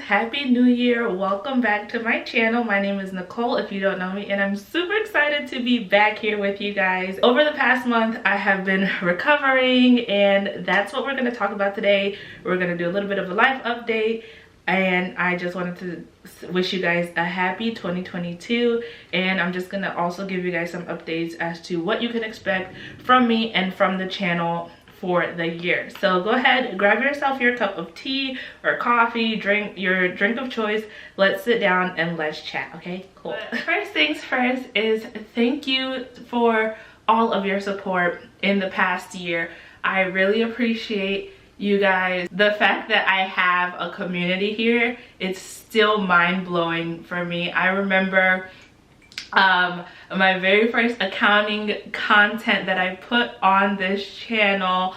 happy new year. Welcome back to my channel. My name is Nicole if you don't know me, and I'm super excited to be back here with you guys. Over the past month I have been recovering, and that's what we're going to talk about today. We're going to do a little bit of a life update, and I just wanted to wish you guys a happy 2022, and I'm just going to also give you guys some updates as to what you can expect from me and from the channel for the year. So go ahead, grab yourself your cup of tea or coffee, drink your drink of choice. Let's sit down and let's chat, okay? Cool. But first things first is thank you for all of your support in the past year. I really appreciate you guys. The fact that I have a community here, it's still mind-blowing for me. I remember my very first accounting content that I put on this channel,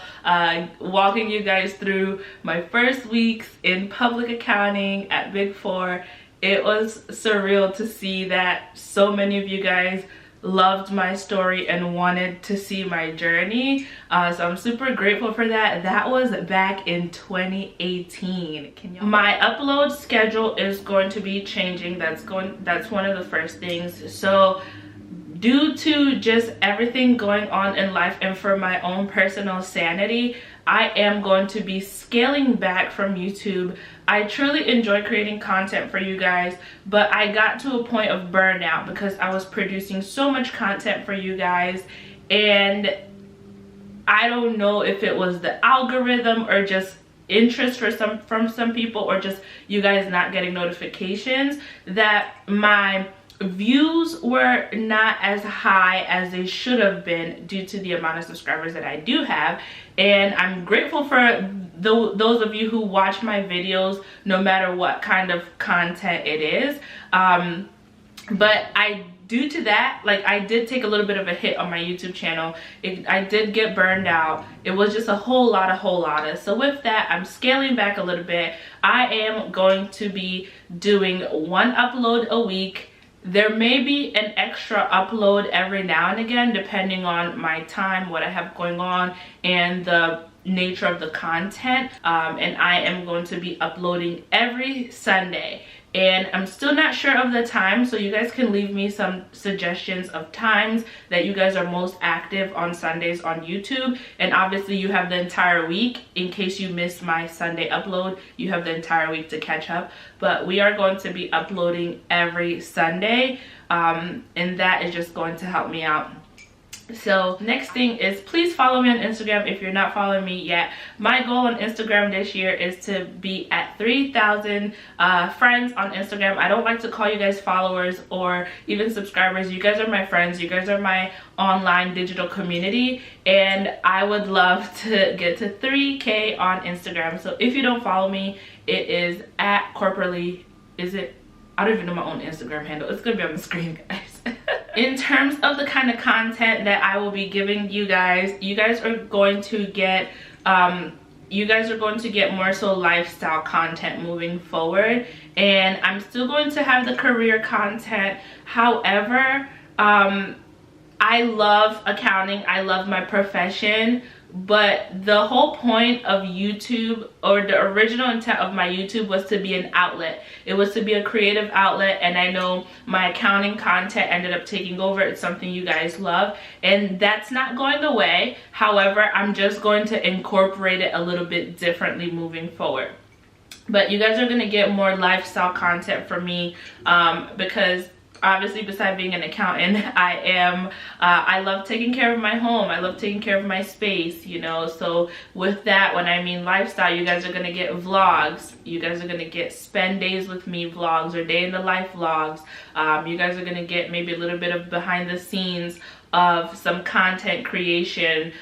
walking you guys through my first weeks in public accounting at Big Four. It was surreal to see that so many of you guys loved my story and wanted to see my journey, so I'm super grateful for that. That was back in 2018. My upload schedule is going to be changing. That's one of the first things. So due to just everything going on in life and for my own personal sanity, I am going to be scaling back from YouTube. I truly enjoy creating content for you guys, but I got to a point of burnout because I was producing so much content for you guys, and I don't know if it was the algorithm or just interest from some people, or just you guys not getting notifications, that my views were not as high as they should have been due to the amount of subscribers that I do have. And I'm grateful for those of you who watch my videos no matter what kind of content it is, but due to that, like, I did take a little bit of a hit on my YouTube channel. I did get burned out. It was just a whole lot of. So with that, I'm scaling back a little bit. I am going to be doing one upload a week. There may be an extra upload every now and again depending on my time, what I have going on, and the nature of the content, and I am going to be uploading every Sunday. And I'm still not sure of the time, so you guys can leave me some suggestions of times that you guys are most active on Sundays on YouTube. And obviously you have the entire week. In case you missed my Sunday upload, you have the entire week to catch up. But we are going to be uploading every Sunday, and that is just going to help me out. So next thing is, please follow me on Instagram if you're not following me yet. My goal on Instagram this year is to be at 3,000 friends on Instagram. I don't like to call you guys followers or even subscribers. You guys are my friends. You guys are my online digital community, and I would love to get to 3K on Instagram. So if you don't follow me, it is at corporately, I don't even know my own Instagram handle. It's gonna be on the screen, guys. In terms of the kind of content that I will be giving you guys are going to get more so lifestyle content moving forward, and I'm still going to have the career content. However, I love accounting. I love my profession. But the whole point of YouTube, or the original intent of my YouTube, was to be an outlet. It was to be a creative outlet, and I know my accounting content ended up taking over. It's something you guys love, and that's not going away. However, I'm just going to incorporate it a little bit differently moving forward. But you guys are going to get more lifestyle content from me, because obviously, besides being an accountant, I love taking care of my home. I love taking care of my space, you know. So with that, when I mean lifestyle, you guys are going to get vlogs. You guys are going to get spend days with me vlogs or day in the life vlogs. You guys are going to get maybe a little bit of behind the scenes of some content creation.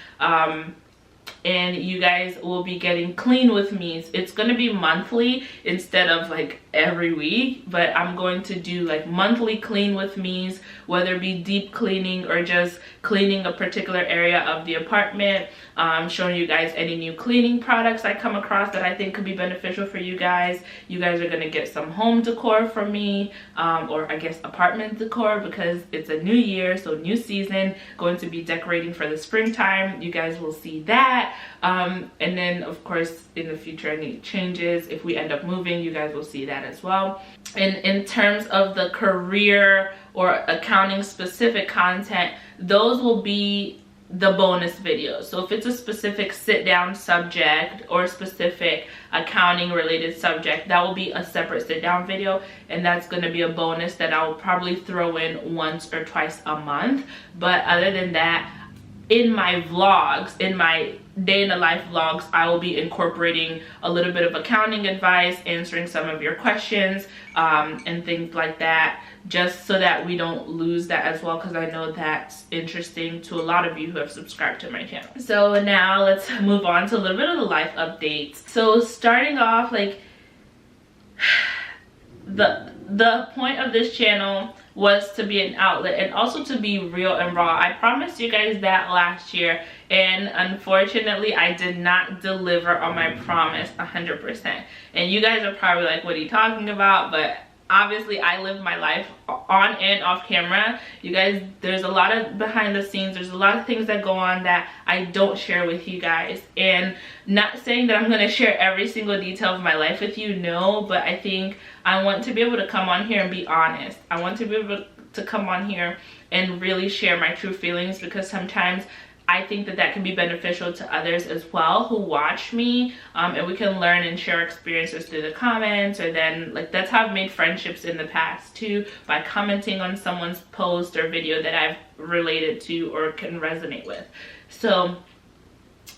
And you guys will be getting clean with me. It's going to be monthly instead of like every week, but I'm going to do like monthly clean with me's, whether it be deep cleaning or just cleaning a particular area of the apartment, showing you guys any new cleaning products I come across that I think could be beneficial for you guys. You guys are going to get some home decor from me, or I guess apartment decor, because it's a new year, so new season, going to be decorating for the springtime. You guys will see that. And then of course in the future any changes, if we end up moving, you guys will see that as well. And in terms of the career or accounting specific content, those will be the bonus videos. So if it's a specific sit down subject or a specific accounting related subject, that will be a separate sit down video, and that's going to be a bonus that I will probably throw in once or twice a month. But other than that, in my vlogs, in my day in the life vlogs, I will be incorporating a little bit of accounting advice, answering some of your questions, and things like that, just so that we don't lose that as well, because I know that's interesting to a lot of you who have subscribed to my channel. So now let's move on to a little bit of the life updates. So starting off, like, the point of this channel was to be an outlet and also to be real and raw. I promised you guys that last year, and unfortunately I did not deliver on my promise 100%. And you guys are probably like, what are you talking about? But obviously I live my life on and off camera. You guys, there's a lot of behind the scenes, there's a lot of things that go on that I don't share with you guys. And not saying that I'm going to share every single detail of my life with you, no, but I think I want to be able to come on here and be honest. I want to be able to come on here and really share my true feelings, because sometimes I think that that can be beneficial to others as well who watch me, and we can learn and share experiences through the comments. Or then, like, that's how I've made friendships in the past too, by commenting on someone's post or video that I've related to or can resonate with. So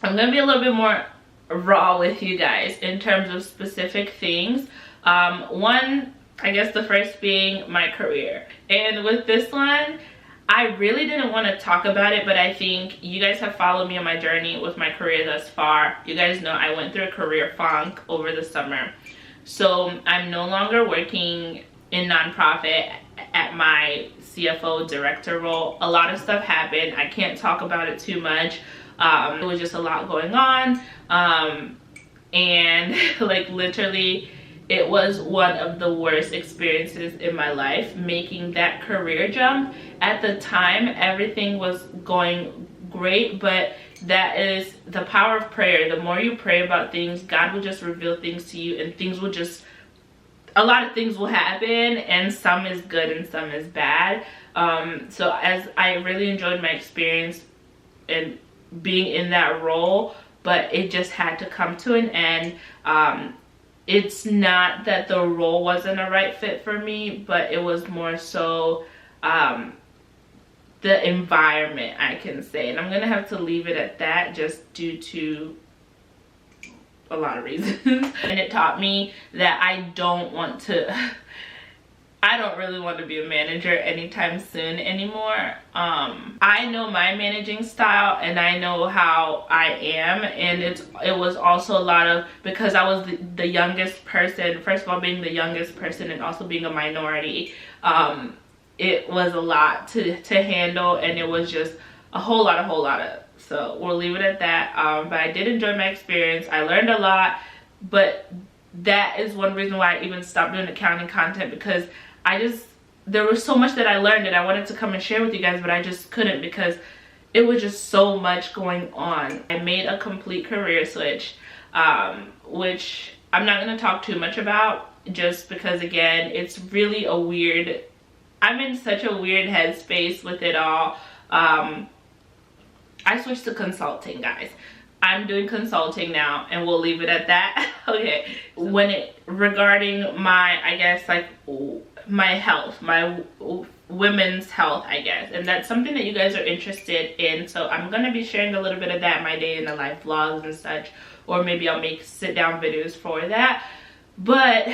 I'm gonna be a little bit more raw with you guys in terms of specific things. One, I guess the first being my career. And with this one, I really didn't want to talk about it, but I think you guys have followed me on my journey with my career thus far. You guys know I went through a career funk over the summer. So I'm no longer working in nonprofit at my CFO director role. A lot of stuff happened. I can't talk about it too much. It was just a lot going on. And like literally, it was one of the worst experiences in my life making that career jump. At the time, everything was going great, but that is the power of prayer. The more you pray about things, God will just reveal things to you, and things will just, a lot of things will happen, and some is good and some is bad. So as I really enjoyed my experience and being in that role, but it just had to come to an end. It's not that the role wasn't a right fit for me, but it was more so the environment, I can say. And I'm going to have to leave it at that, just due to a lot of reasons. And it taught me that I don't really want to be a manager anytime soon anymore. I know my managing style, and I know how I am, and it was also a lot of, because I was the youngest person, first of all being the youngest person and also being a minority, it was a lot to handle, and it was just a whole lot of, so we'll leave it at that. But I did enjoy my experience. I learned a lot, but that is one reason why I even stopped doing accounting content, because there was so much that I learned that I wanted to come and share with you guys, but I just couldn't, because it was just so much going on. I made a complete career switch, which I'm not going to talk too much about, just because again, it's really I'm in such a weird headspace with it all. I switched to consulting, guys. I'm doing consulting now, and we'll leave it at that. Okay, regarding my, I guess, like my health, my women's health, I guess, and that's something that you guys are interested in, so I'm gonna be sharing a little bit of that, my day in the life vlogs and such, or maybe I'll make sit down videos for that. But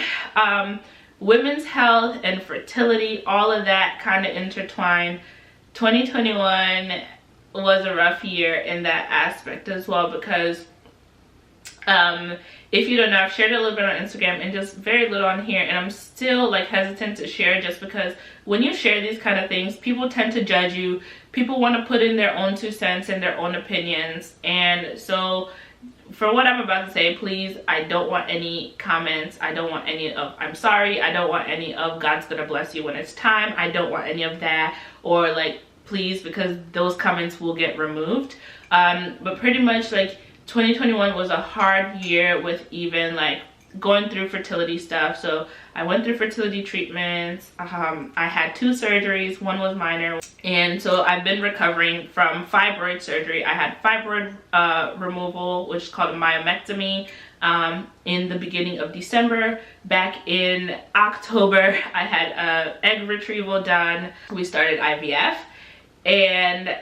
women's health and fertility, all of that kind of intertwined. 2021 was a rough year in that aspect as well, because if you don't know, I've shared a little bit on Instagram and just very little on here, and I'm still like hesitant to share just because when you share these kind of things, people tend to judge you. People want to put in their own 2 cents and their own opinions, and so for what I'm about to say, please, I don't want any comments. I don't want any of I'm sorry. I don't want any of God's gonna bless you when it's time. I don't want any of that, or like, please, because those comments will get removed. But pretty much like 2021 was a hard year with even like going through fertility stuff. So I went through fertility treatments. I had 2 surgeries. One was minor, and so I've been recovering from fibroid surgery. I had fibroid removal, which is called a myomectomy, in the beginning of December. Back in October, I had egg retrieval done. We started IVF, and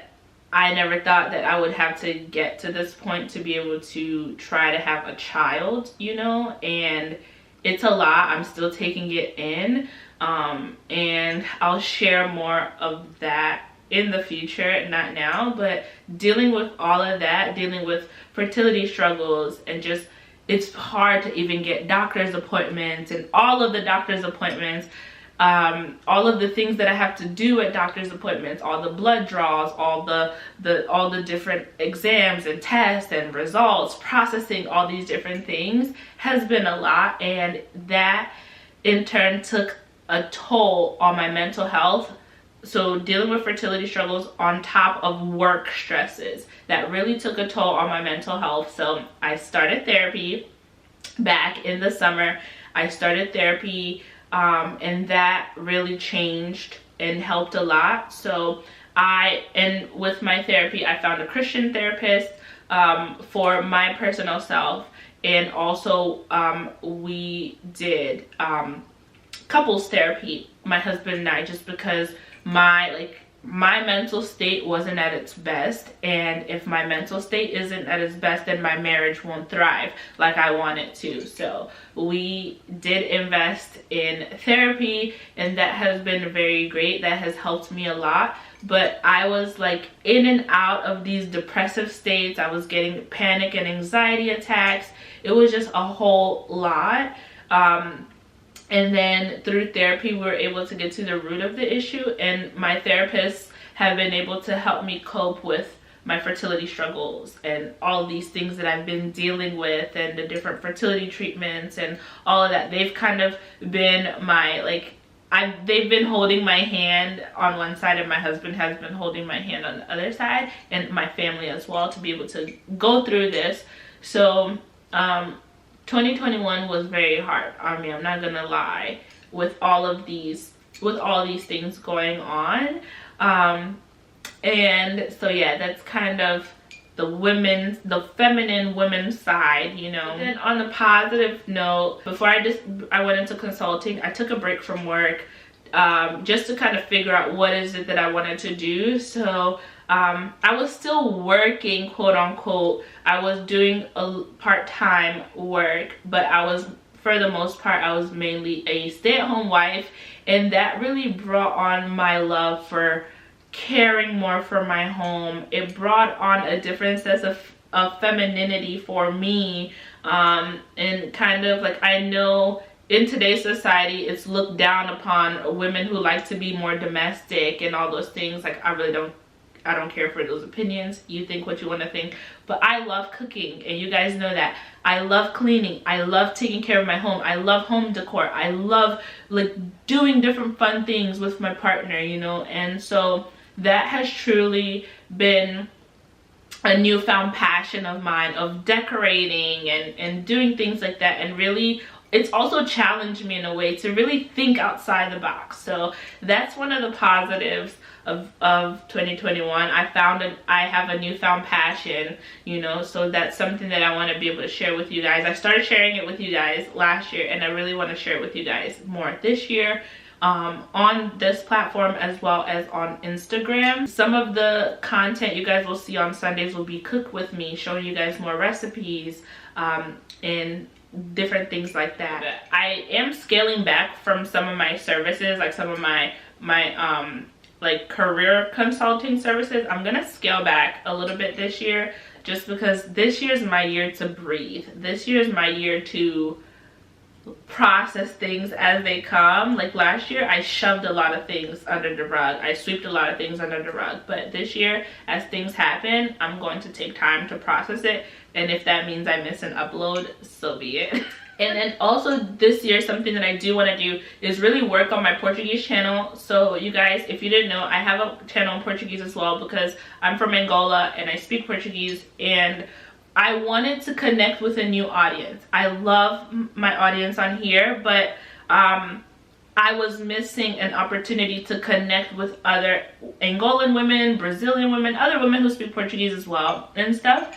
I never thought that I would have to get to this point to be able to try to have a child, you know, and it's a lot. I'm still taking it in, and I'll share more of that in the future, not now, but dealing with all of that, dealing with fertility struggles, and just, it's hard to even get doctor's appointments, and all of the doctor's appointments, all of the things that I have to do at doctor's appointments, all the blood draws, all the different exams and tests and results, processing all these different things has been a lot, and that in turn took a toll on my mental health. So dealing with fertility struggles on top of work stresses, that really took a toll on my mental health. So I started therapy back in the summer. I started therapy, and that really changed and helped a lot. So with my therapy, I found a Christian therapist for my personal self, and also we did couples therapy, my husband and I, just because my mental state wasn't at its best, and if my mental state isn't at its best, then my marriage won't thrive like I want it to. So we did invest in therapy, and that has been very great. That has helped me a lot. But I was like in and out of these depressive states. I was getting panic and anxiety attacks. It was just a whole lot. And then through therapy, we were able to get to the root of the issue, and my therapists have been able to help me cope with my fertility struggles and all these things that I've been dealing with, and the different fertility treatments and all of that. They've kind of been my, they've been holding my hand on one side, and my husband has been holding my hand on the other side, and my family as well, to be able to go through this. So 2021 was very hard on me, I'm not gonna lie, with all these things going on. And so yeah, that's kind of the feminine women's side, you know. And on a positive note, before I went into consulting, I took a break from work, just to kind of figure out what is it that I wanted to do. So I was still working, quote unquote. I was doing a part-time work, but for the most part, I was mainly a stay-at-home wife, and that really brought on my love for caring more for my home. It brought on a different sense of femininity for me, and kind of like, I know in today's society it's looked down upon women who like to be more domestic and all those things. Like, I don't care for those opinions. You think what you want to think, but I love cooking, and you guys know that. I love cleaning. I love taking care of my home. I love home decor. I love like doing different fun things with my partner, you know. And so that has truly been a newfound passion of mine, of decorating and doing things like that. And really, it's also challenged me in a way to really think outside the box. So that's one of the positives of 2021. I have a newfound passion, you know, so that's something that I want to be able to share with you guys. I started sharing it with you guys last year, and I really want to share it with you guys more this year, on this platform as well as on Instagram. Some of the content you guys will see on Sundays will be cook with me, showing you guys more recipes, and different things like that. I am scaling back from some of my services, like some of my like career consulting services. I'm gonna scale back a little bit this year, just because this year is my year to breathe. This year is my year to process things as they come. Like last year I shoved a lot of things under the rug, I swept a lot of things under the rug, but this year as things happen, I'm going to take time to process it, and if that means I miss an upload, so be it. And then also this year, something that I do want to do is really work on my Portuguese channel. So you guys, if you didn't know, I have a channel in Portuguese as well because I'm from Angola and I speak Portuguese, and I wanted to connect with a new audience. I love my audience on here, but I was missing an opportunity to connect with other Angolan women, Brazilian women, other women who speak Portuguese as well and stuff.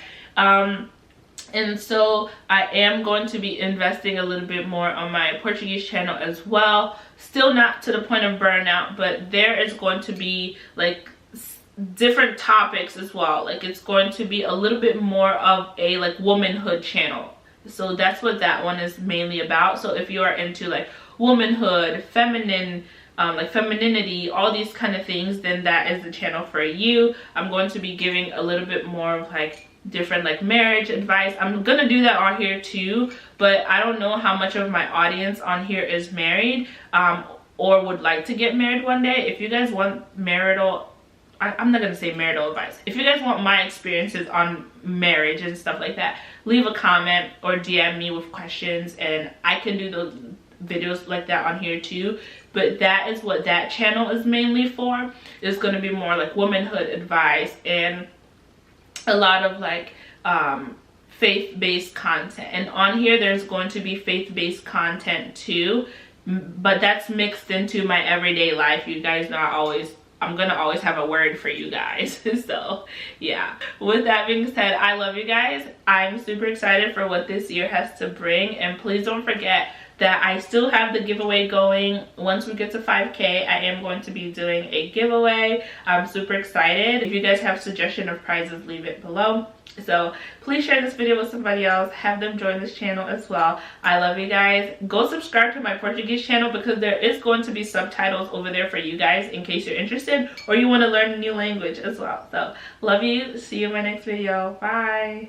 And so I am going to be investing a little bit more on my Portuguese channel as well. Still not to the point of burnout, but there is going to be like different topics as well. Like it's going to be a little bit more of a like womanhood channel. So that's what that one is mainly about. So if you are into like womanhood, feminine, like femininity, all these kind of things, then that is the channel for you. I'm going to be giving a little bit more of like different like marriage advice. I'm gonna do that on here too, but I don't know how much of my audience on here is married or would like to get married one day. If you guys want marital, I'm not gonna say marital advice, if you guys want my experiences on marriage and stuff like that, leave a comment or DM me with questions and I can do the videos like that on here too. But that is what that channel is mainly for. It's going to be more like womanhood advice and a lot of like faith-based content. And on here there's going to be faith-based content too, but that's mixed into my everyday life. You guys know I'm gonna always have a word for you guys. So yeah, with that being said, I love you guys. I'm super excited for what this year has to bring, and please don't forget that I still have the giveaway going. Once we get to 5K, I am going to be doing a giveaway. I'm super excited. If you guys have suggestion of prizes, leave it below. So please share this video with somebody else, have them join this channel as well. I love you guys. Go subscribe to my Portuguese channel because there is going to be subtitles over there for you guys in case you're interested or you want to learn a new language as well. So love you, see you in my next video, bye.